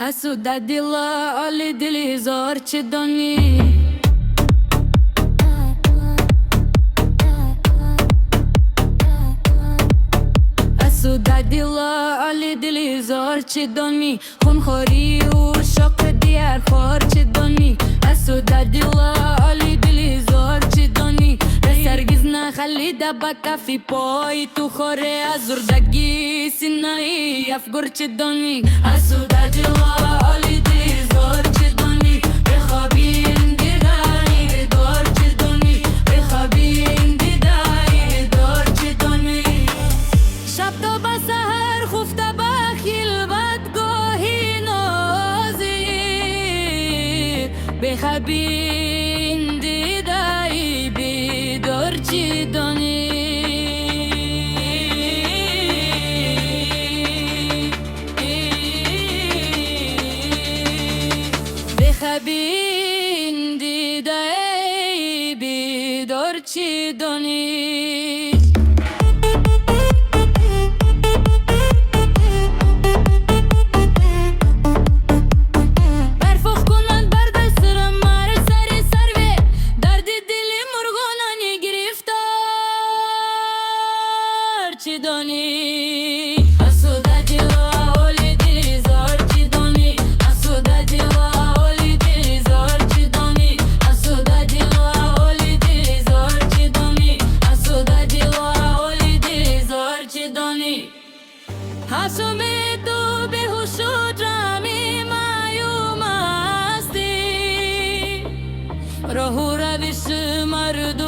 حسوده دلا علی دلی زار چه دانی حسوده دلا علی دلی زار چه دانی خونخوری و شوق دیار خور چه دانی حسوده دلا علی دلی زار چه دانی سرگیز نخلی دبا کفی پای تو خوره ازردگی سینایی افگر چه دانی حسوده دلا علی دلی زار چه دانی بخوابین دیدایی دار چه دانی بخوابین دیدایی دار چه دانی شب تا با سهر خفته با خلوتگاهی نازی بخوابین دیدایی بیدار چه دانی بخوابین دیدایی بیدار چه دانی چه دانی حسوده دلا علی دلی زار چه دانی حسوده دلا علی دلی زار چه دانی حسوده دلا علی دلی زار چه دانی حسوده دلا علی دلی زار چه دانی حسوم تو بیهوش و جمعی مایوم هستی راه و روش مردم